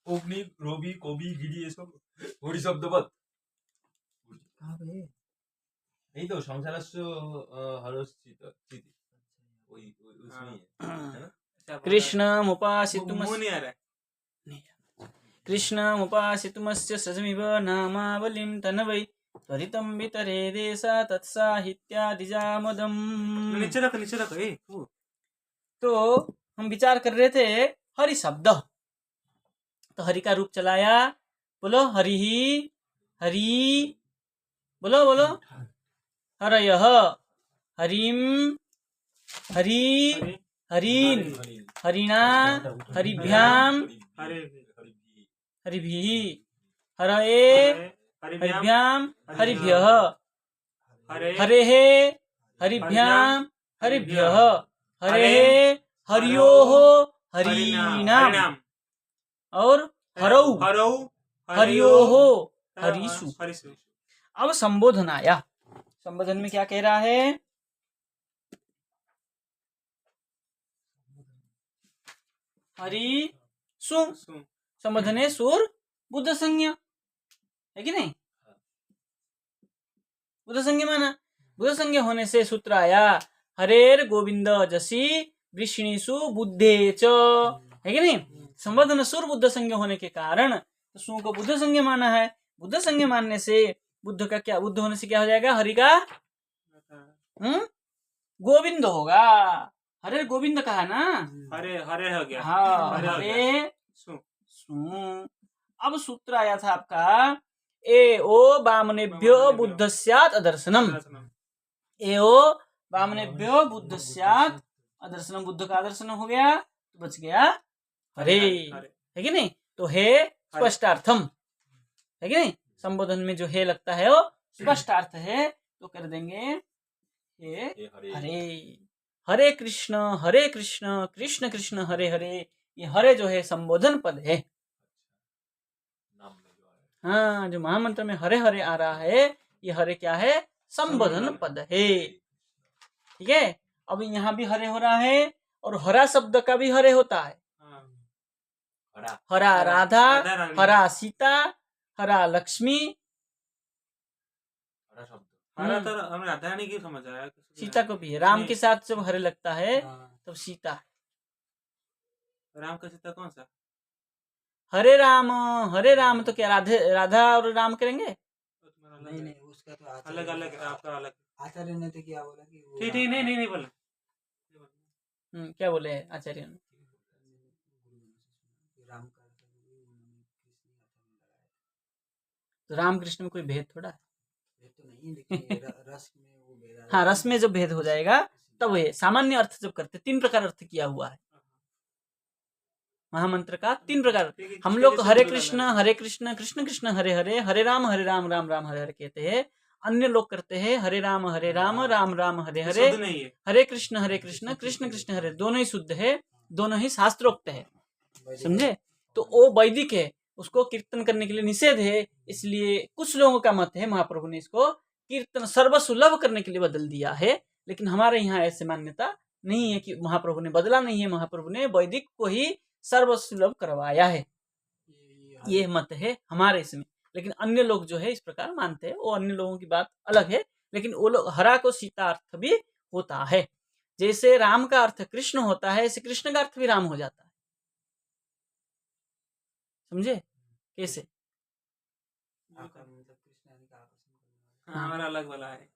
ओपनी रोबी कोबी गिडी ये सब ओडी शब्दवत नहीं तो संसारस्य हरस्चित चिति वही उसमें है ना कृष्णमुपासितुमस्य सजमिव नामावलिं तनवै त्वरितं वितरे देशा तत्साहित्यादिजामदम्। नीचे रख तो हम विचार कर रहे थे हरि शब्द, तो हरि का रूप चलाया, बोलो हरि ही हरि, बोलो बोलो हरयः हरिम हरि हरीन हरिणा हरिभ्याम हरिभिः हरये हरिभ्याम हरिभ्यः हरेः हरिभ्याम हरिभ्यः हरेः हरियोः हरीणाम और हरौ हरियोः हरिषु। अब संबोधन आया। संबोधन में क्या कह रहा है? हरि सु संबोधन है सुर बुद्ध संज्ञा है कि नहीं? बुद्ध संज्ञा माना, बुद्ध संज्ञा होने से सूत्र आया हरेर गोविंद जसी वृष्णिषु बुद्धे च, है कि नहीं? संबोधन सुर बुद्ध संज्ञा होने के कारण तो सु को बुद्ध संज्ञा माना है। बुद्ध संज्ञा मानने से बुद्ध का क्या, बुद्ध होने से क्या हो जाएगा? हरि का गोविंद होगा। हरे गोविंद कहा ना, हरे हरे हो गया। हाँ हरे सु। अब सूत्र आया था आपका ए ओ वामनेभ्यो बुद्ध स्यात् अदर्शनम। ए ओ वामनेभ्यो बुद्ध स्यात् अदर्शनम, बुद्ध का आदर्शन हो गया तो बच गया हरे, है कि नहीं? तो हे स्पष्टार्थम, है कि नहीं? संबोधन में जो हे लगता है वो स्पष्टार्थ है, तो कर देंगे हे हरे। हरे कृष्ण कृष्ण कृष्ण हरे हरे, ये हरे जो है संबोधन पद है। हाँ, जो महामंत्र में हरे हरे आ रहा है ये हरे क्या है? संबोधन पद है। ठीक है, अब यहाँ भी हरे हो रहा है और हरा शब्द का भी हरे होता है। हरा राधा, हरा सीता, हरा लक्ष्मी। हरा तो हमने राधा रानी की समझ आया, सीता को भी है। राम के साथ जब हरे लगता है तब सीता है। राम का सीता कौन सा? हरे राम तो क्या राधा और राम करेंगे? नहीं उसका तो अलग अलग है, आपका अलग। आचार्य ने तो क्या बोला कि ठीक नहीं बोला। क्या बोले आचार्य ने? तो राम कृष्ण में कोई भेद थोड़ा है? तो नहीं, लेकिन रस में वो भेद। हाँ, रस में जो भेद हो जाएगा तब ये सामान्य अर्थ जब करते 3 प्रकार अर्थ किया हुआ है महामंत्र का। 3 प्रकार हम लोग हरे कृष्ण कृष्ण कृष्ण हरे हरे, हरे राम राम राम हरे हरे कहते हैं। अन्य लोग करते हैं हरे राम राम राम हरे हरे, हरे कृष्ण कृष्ण कृष्ण हरे। दोनों ही शुद्ध है, दोनों ही शास्त्रोक्त है, समझे? तो वो वैदिक है, उसको कीर्तन करने के लिए निषेध है। इसलिए कुछ लोगों का मत है महाप्रभु ने इसको कीर्तन सर्वसुलभ करने के लिए बदल दिया है, लेकिन हमारे यहाँ ऐसे मान्यता नहीं है कि महाप्रभु ने बदला नहीं है। महाप्रभु ने वैदिक को ही सर्वसुलभ करवाया है, ये मत है हमारे इसमें। लेकिन अन्य लोग जो है इस प्रकार मानते हैं, वो अन्य लोगों की बात अलग है। लेकिन वो लोग हरा को सीता अर्थ भी होता है। जैसे राम का अर्थ कृष्ण होता है, ऐसे कृष्ण का अर्थ भी राम हो जाता है। समझे कैसे? हमारा अलग वाला है।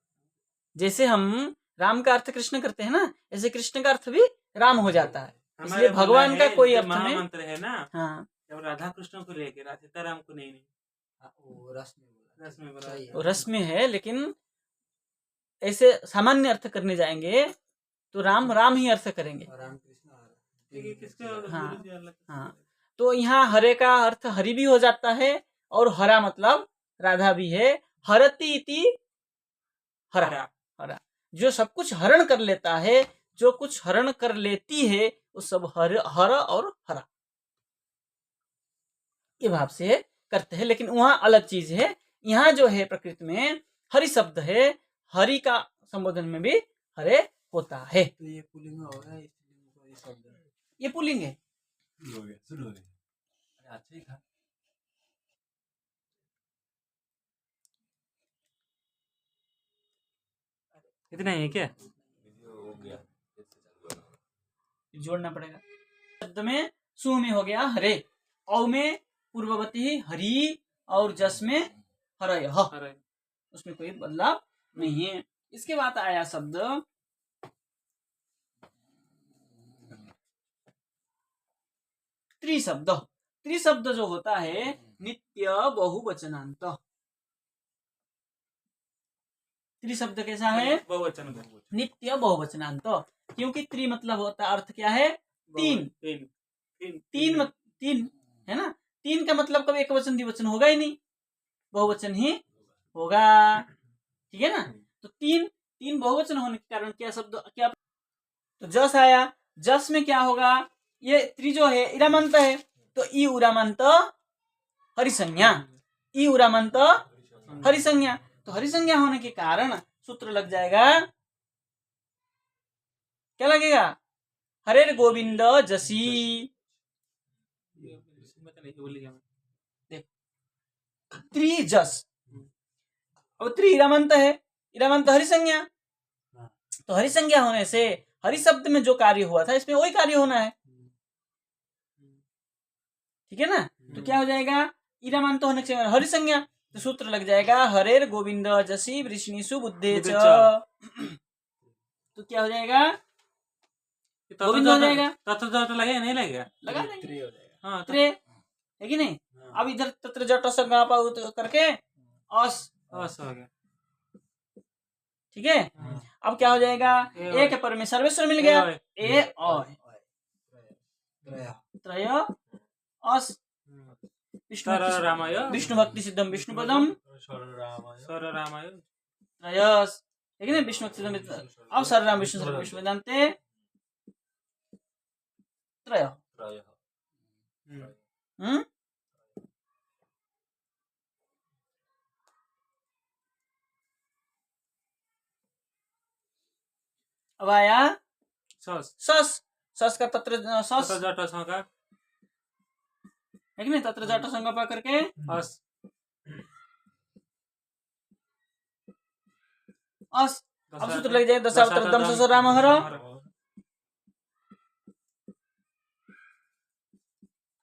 जैसे हम राम का अर्थ कृष्ण करते हैं ना, ऐसे कृष्ण का अर्थ भी राम हो जाता है। इसलिए भगवान का कोई अर्थ में मंत्र है ना। हाँ, जब राधा कृष्ण को लेके सीताराम को नहीं वो रस में बोला, वो रस में है। लेकिन ऐसे सामान्य अर्थ करने जाएंगे तो राम ही अर्थ करेंगे। राम कृष्ण हाँ, तो यहाँ हरे का अर्थ हरि भी हो जाता है और हरा मतलब राधा भी है। हरती इति हरा, जो सब कुछ हरण कर लेता है, जो कुछ हरण कर लेती है, वो सब हर और हरा के भाव से करते हैं। लेकिन वहां अलग चीज है। यहाँ जो है प्रकृति में हरि शब्द है, हरि का संबोधन में भी हरे होता है। तो ये पुलिंग होगा, ये पुलिंग है। अच्छा ही था। इतना ही है क्या? वीडियो हो गया, फिर से चालू करो। जोड़ना पड़ेगा। शब्द में सु में हो गया हरे, औ में पूर्ववती हरि और जस में हरय, अरे उसमें कोई बदलाव नहीं है। इसके बाद आया शब्द त्रिशब्द। त्रिशब्द जो होता है नित्य बहुवचनांत। त्रिशब्द कैसा है? बहुवचन का। नित्य बहुवचनांत। क्योंकि त्रि मतलब होता अर्थ क्या है? तीन। तीन तीन तीन तीन है ना। तीन का मतलब कभी एक वचन द्विवचन होगा ही नहीं, बहुवचन ही होगा। ठीक है ना। तो तीन तीन बहुवचन होने के कारण क्या शब्द क्या, तो जस आया। जस में क्या होगा? ये त्रि जो है इरामंत है, तो ई उरामंत हरिसंज्ञा, ई उरामंत हरिसंज्ञा। तो हरिसंज्ञा होने के कारण सूत्र लग जाएगा, क्या लगेगा? हरेर गोविंद जसी। त्रि जस, अब त्रि इरामंत है, इरामंत हरिसंज्ञा। तो हरिसंज्ञा होने से हरि शब्द में जो कार्य हुआ था इसमें वही कार्य होना है। ठीक है ना। तो क्या हो जाएगा? इरामंत होने से हरिसंज्ञा, तो सूत्र लग जाएगा हरेर गोविंद जसी वृष्णिषु बुद्धे च। तो क्या हो जाएगा? गोविंद हो जाएगा। तत्व लगेगा नहीं लगेगा? लगा देंगे। त्रि हो जाएगा। हाँ त्रे है कि नहीं। अब इधर तत्र जट संज्ञा करके अस बस हो गया। ठीक है। अब क्या हो जाएगा? एक पर में सर्वेश्वर मिल गया। ए ऑय त्रय त्रय अस विष्णु सर रामाय विष्णु भक्ति सिद्धम विष्णुपदम सर रामाय त्रयस, है कि नहीं। विष्णु भक्ति सिद्धम, अब सर्वराम विष्णु सर्व विष्णु वेदांते त्रय। अब आया सस सस। सस का तत्र सस जट का है कि नहीं। तत्र जट संज्ञा पा करके अस अस। अब सूत्र लग जाए दशावतार दम सस राम हर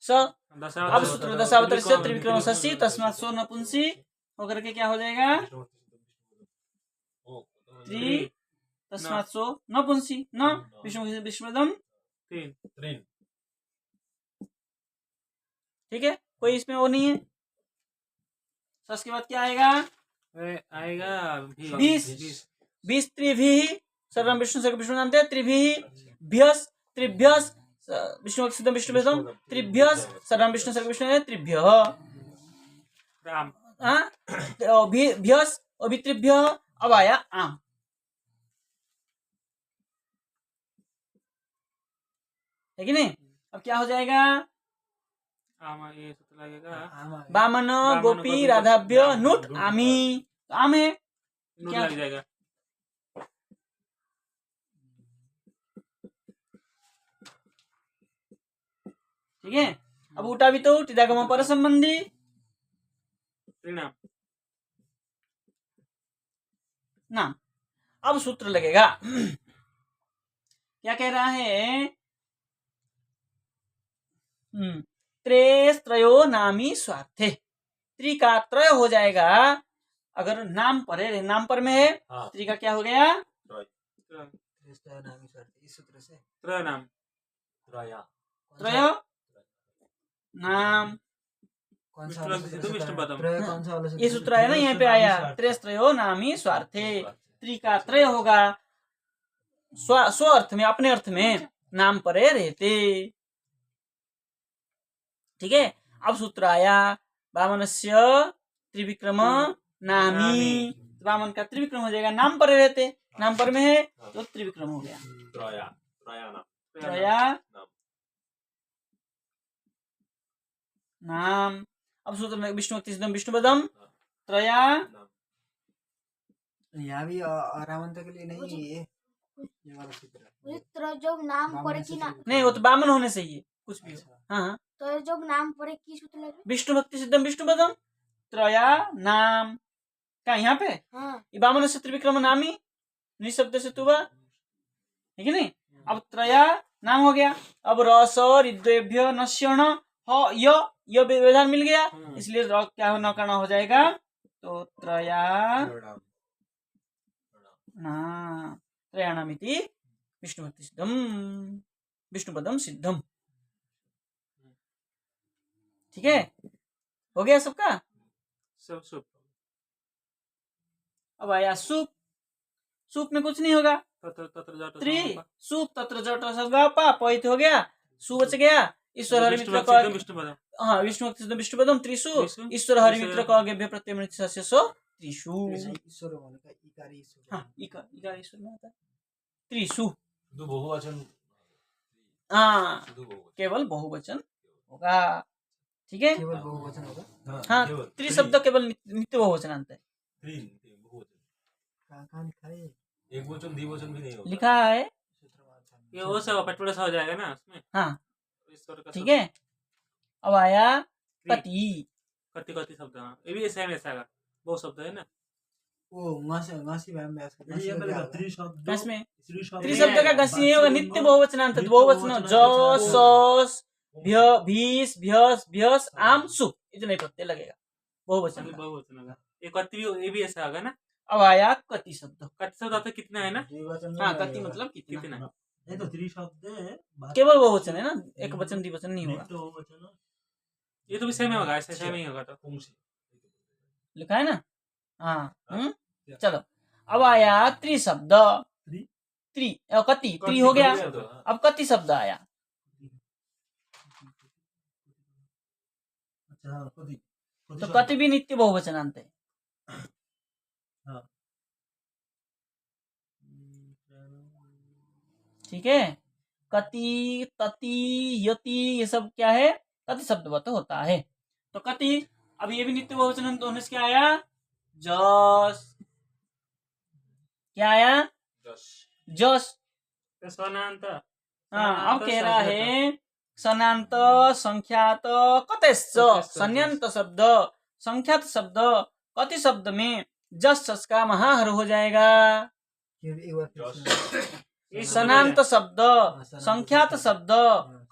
स। अब सूत्र दशावतार से त्रिविक्रम शशि तस्मात् सो नपुंसी होकर के क्या हो जाएगा? त्रि तस्मात् सो नपुंसी न विष्णु विष्णुदम तीन। ठीक है। कोई इसमें वो नहीं है। सस के बाद क्या आएगा? आएगा बीस। बीस त्रिभी सर्वम विष्णु सर्व विष्णु जानते हैं। त्रिभी भ्यस त्रिभ्यस विष्णु सिद्धम विष्णु वेदम त्रिभ्यस सर्वम विष्णु सर्व विष्णु त्रिभ्य राम भ्यस अभित्रिभ्य। अब आया आम, है कि नहीं। अब क्या हो जाएगा? आमा ये सूत्र लगेगा बामन गोपी राधाभ्य नुट आमी। तो आम है नूट क्या? लग जाएगा। ठीक है। अब उठा भी तो टिदागम पर संबंधी परिणाम नाम। अब सूत्र लगेगा, क्या कह रहा है? त्रेस्त्रयो नामी स्वार्थे। त्रि का त्रय हो जाएगा अगर नाम पर है, नाम पर में है। त्रि का क्या हो गया? इस सूत्र से त्रय नाम त्रय नाम। कौन सा वाला सूत्र से विष्णु पदम। त्रय कौन सा वाला सूत्र ये से? सूत्र है ना यहाँ पे आया, त्रेस्त्रयो नामी स्वार्थे। त्रि का त्रय होगा स्व अर्थ में, अपने अर्थ में, नाम परे रहते। ठीक है। अब सूत्र आया वामनस्य त्रिविक्रम नामी। वामन का त्रिविक्रम हो जाएगा, नाम पर रहते, नाम पर में है तो त्रिविक्रम हो गया। त्रया नाम। अब सूत्र में विष्णु भक्ति सिद्धम विष्णुपदम त्रया। यहाँ भी आरामंत के लिए नहीं है ये वाला सूत्र। जो नाम पड़े कि ना नहीं, वो तो बामन होने से ही है। कुछ भी हो। अच्छा। हाँ हाँ तो जो नाम पड़े की सूत्र लगे? विष्णु भक्ति सिद्धम विष्णु पदम त्रया नाम क्या यहाँ पे हाँ ये वामन से त्रिविक्रम नामी निशब्द से तुवा है कि नहीं। अब त्रया नाम हो गया। अब रस ऋद्वेभ्य नश्यण य व्यवधान मिल गया इसलिए क्या हो न करना हो जाएगा तो त्रया त्रयाणामिति विष्णु भक्ति सिद्धम विष्णु पदम सिद्धम। ठीक है हो गया सबका। सब सुप अब आया सूप सूप में कुछ नहीं होगा तत्र तत्र जाट त्रि सूप तत्र जट सगा पैत हो गया सु बच गया ईश्वर हरिमित्र का विष्णु पदम हाँ विष्णु भक्ति सिद्धम विष्णु पदम त्रिशु त्रिषु, ईश्वर हरिमित्र का अगेभ्य प्रत्यय सस्यसो त्रिशु। ईश्वर होने का इकारी ईश्वर। हाँ इकार ईश्वर में आता है त्रिशु। शुद्ध बहुवचन हाँ शुद्ध बहुवचन केवल बहुवचन होगा। ठीक है केवल बहुवचन होगा। हाँ केवल त्रि शब्द केवल नित्य बहुवचन अंत है बहुवचन कहाँ लिखा है? एक वचन द्विवचन भी नहीं होगा। लिखा है ये वो सब पटवड़ा सा हो जाएगा ना उसमें हाँ ईश्वर का ठीक है। अब आया त्रि। कति कति कति शब्द हाँ ये भी सेम ऐसा का बहुत शब्द है ना वो ngasi मैम में इसका ये ngasi पहले क्या त्रि शब्द कसमें त्रि त्रि शब्द का घसी नहीं होगा नित्य बहुवचनांत नित्य बहुवचन ज बहुवचनांत। सस भीस भ्यस भ्यस आम सु इतना ही प्रत्यय लगेगा बहुवचन का। बहुवचन होगा ये कति भी ये भी ऐसा होगा ना। अब आया कति शब्द। कति शब्द आता कितना है ना द्विवचन हाँ कति मतलब कितना कितना नहीं तो त्रि शब्द है केवल बहुवचन है ना एक वचन द्विवचन नहीं होगा। नित्य बहुवचन ये तो भी सेम ही होगा ऐसे सेम ही होगा तो पुंसी लिखा है ना हाँ चलो अब आया त्रि शब्द त्रि कति त्रि हो गया। अब कति शब्द आया अच्छा कति तो कति भी नित्य बहुवचनांत है। ठीक है कति तति यति ये सब क्या है कति शब्द होता है। तो कति अब ये भी नित्य बहुवचन होने से क्या आया जस क्या आया जस। तो स्वनांत हाँ अब कह रहा है सनांत संख्यात कतेश्च संयंत शब्द संख्यात शब्द कति शब्द में जस सस का महाहर हो जाएगा। एक बार फिर से। सनांत शब्द संख्यात शब्द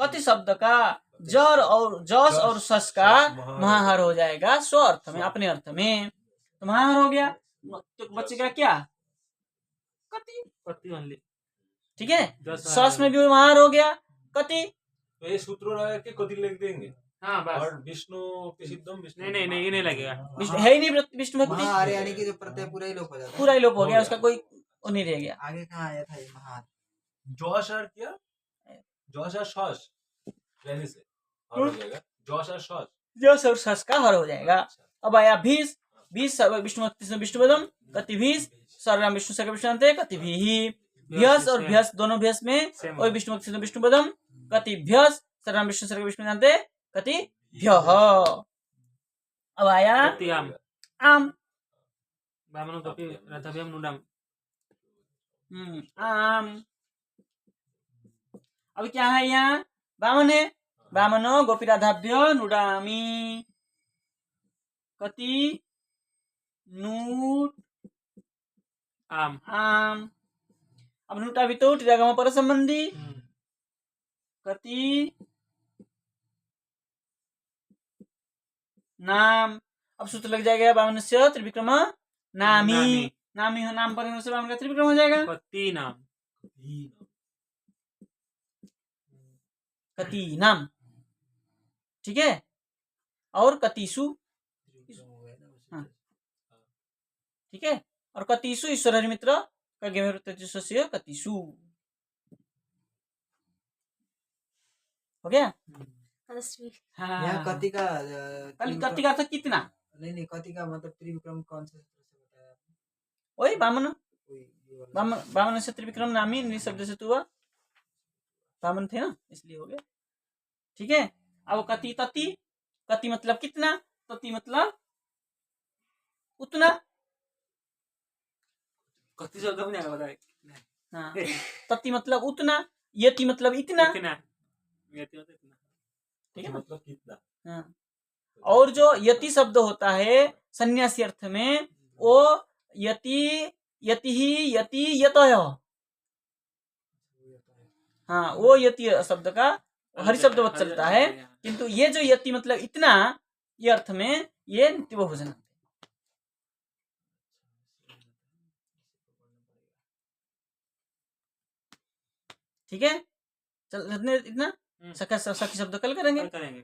कति शब्द का जर और जस और सस का महाहर हो जाएगा स्व अर्थ में अपने अर्थ में। तो महाहर हो गया तो बचेगा क्या कति। कति ओनली ठीक है सस में भी महाहर हो गया कति। तो ये सूत्र लगा के कति लिख देंगे हाँ बस और विष्णु सिद्धम विष्णु नहीं नहीं नहीं ये नहीं लगेगा है ही नहीं विष्णु भक्ति महार यानी कि जो प्रत्यय पूरा ही लोप हो जाता है। पूरा ही लोप हो गया उसका कोई वो नहीं रह गया। आगे कहाँ आया था ये महार? जोश और क्या जोश और शॉस रहने से और हो जाएगा जोश और शॉस जस और सस का हर हो जाएगा। अब आया भीष भीष विष्णु विष्णु पदम कति भीष सर्वनाम विष्णु सका विष्णु अंत कति भी भ्यस और भ्यस दोनों भ्यस में सेम और विष्णु विष्णु पदम कति भ्यस सर्वनाम विष्णु सका विष्णु अंत कति भ्यः। अब आया कति आम आम बामनो कपि रथभ्यम नुडाम आम। अब क्या है यहाँ वामन है वामनो गोपीराधाभ्य नुडामी कति नूट आम आम। अब नुटा भी तो टिरागम पर संबंधी कति नाम। अब सूत्र लग जाएगा वामन से त्रिविक्रम नामी नामी हो नाम पर से वामन का त्रिविक्रम हो जाएगा कति नाम कति नाम। ठीक है और कतिसु हाँ। ठीक है और कतिसु ईश्वर हरिमित्र कतिसु हो गया। तदस्वी हाँ यहाँ कति का कति का अर्थ कितना नहीं कति का मतलब त्रिविक्रम कौन से सूत्र से बताया आपने? वही वामन कोई ये वाला वामन वामन से त्रिविक्रम नामी निशब्द से तुआ वामन थे ना इसलिए हो गया। ठीक है अब कति तति कति मतलब कितना तति मतलब उतना। कति शब्द में नहीं बताए हाँ तति मतलब उतना यति मतलब इतना। इतना ये तो इतना ठीक है ना? मतलब कितना? हाँ। और जो यति शब्द होता है सन्यासी अर्थ में, वो यति यति ही यति यतय, हाँ वो यति शब्द का हरि शब्दवत चलता है, किंतु ये जो यति मतलब इतना, ये अर्थ में ये नित्य बहुवचन। ठीक है, चल इतना सखी शब्द कल करेंगे। करेंगे।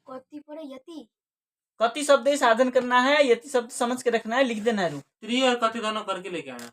कति परे यति। कति शब्द ही साधन करना है, यति शब्द समझ के रखना है, लिख देना है रूप। त्रि और कति दोनों करके लेके आना।